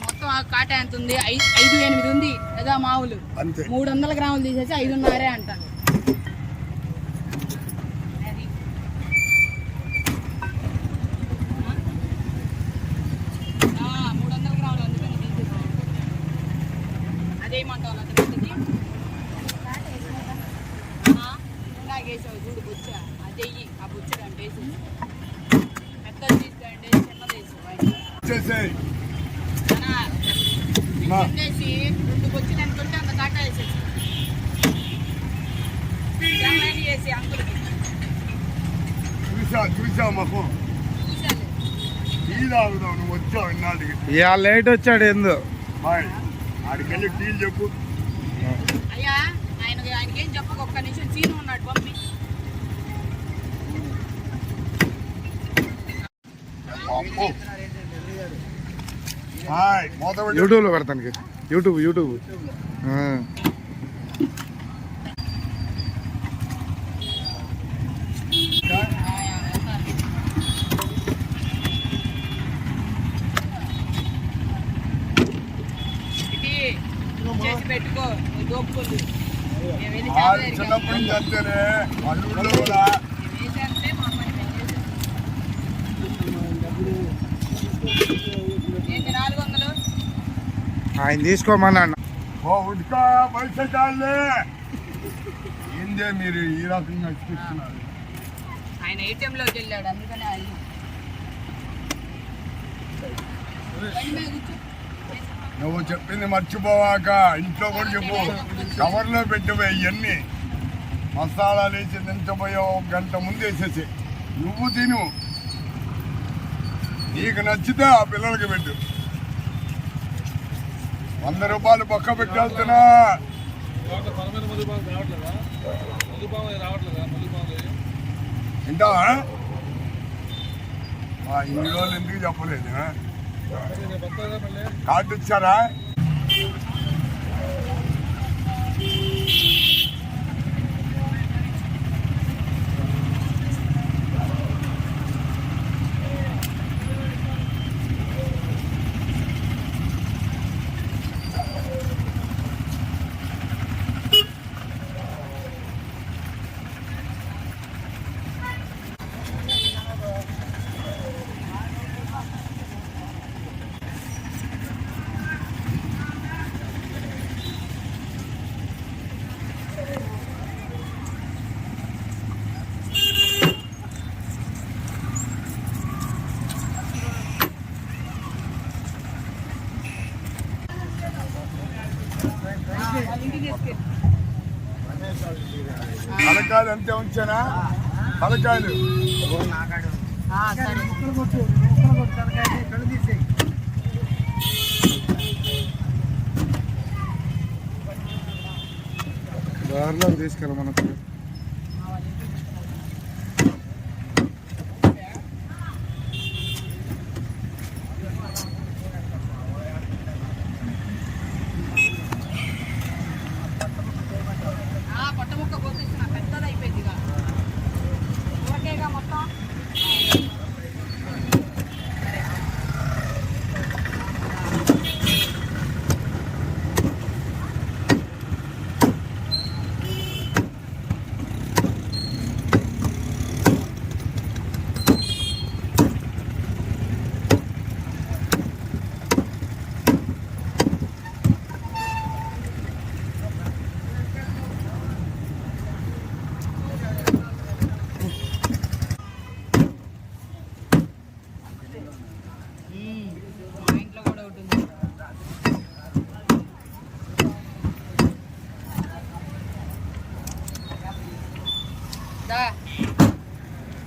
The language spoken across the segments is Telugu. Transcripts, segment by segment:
మొత్తం కాటా ఎంత ఉంది? 5-8 ఉంది లేదా మామూలు 300 గ్రాములు తీసేసి 5.5 అంటాను. 300 గ్రాములు అందుకని తీసేసి అదేమంటావు అతనికి ఇలాగేసావు చూడు బుచ్చ అదెయ్యి ఆ బుచ్చడు అంటే వేసేసి పెద్దది తీసుకోండి చిన్నది వేసి తినేసి 2 బొచ్చులు ఎంత ఉంటే అంత కాటా వేసేసి వేసి అంకులకి ఇవాళ లేట్ వచ్చాడు ఏందో ఆడికెళ్ళి టీలు చెప్పు. అయ్యా ఆయనకేం చెప్పక ఒక్క నిమిషం సీను ఉన్నాడు పంపి. యూట్యూబ్ లో పెడతానికి యూట్యూబ్ చేసి పెట్టుకో దోపుకుంది చిన్నప్పటి నుంచి అంతేనే అల్లుళ్ళు కూడా వేసేస్తే మా అమ్మని ఏంటి 400 ఆయన తీసుకోమన్నా ఉడ్కా బయటకాళ్ళే ఏందే మీరు ఈ రకంగా ఇస్తున్నారు. ఆయన ఏటీఎంలోకి వెళ్ళాడు అందుకని ఆయన నువ్వు చెప్పింది మర్చిపోవాక ఇంట్లో కూడా చెప్పు. కవర్లో పెట్టిపోయి ఇవన్నీ మసాలాలు వేసి దించబోయే 1 గంట ముందు వేసేసి నువ్వు తిను. నీకు నచ్చితే ఆ పిల్లలకి పెట్టు. 100 రూపాయలు పక్క పెట్టేస్తున్నా. ఇంకా ఇన్ని రోజులు ఎందుకు చెప్పలేదు? కార్డు ఇచ్చారా? తలకాయలు అంతే ఉంచానా? తలకాయలు దారిలో తీసుకెళ్ళి మనకు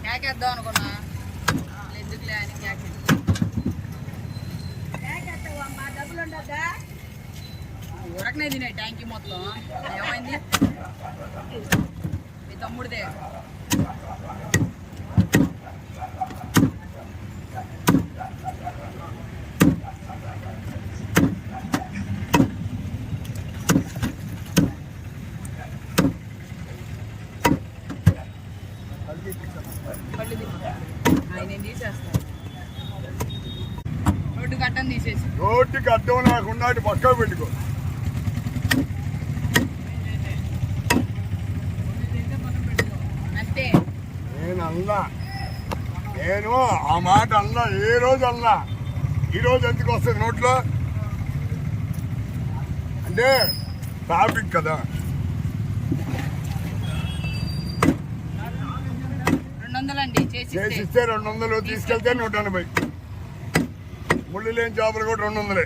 క్యాకేద్దాం అనుకున్నా ఎందుకులే అని ఉరకనే తినే ట్యాంకీ మొత్తం ఏమైంది? మీ తమ్ముడిదే. ఆయన తీసేస్తాను. కట్టని తీసేసి రోడ్డుకి అడ్డం లేకుండా అటు పక్కకు పెట్టుకో. అంతే. నేను ఆ మాట అన్నా, ఏ రోజు అన్నా. ఈ రోజు ఎందుకు వస్తుంది నోట్లో అంటే ట్రాఫిక్ కదా. 200 అండి చేసిస్తే 200, తీసుకెళ్తే 180. ముళ్ళు లేని చేపలు కూడా 200.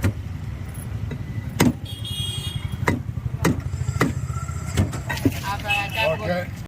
ఓకే.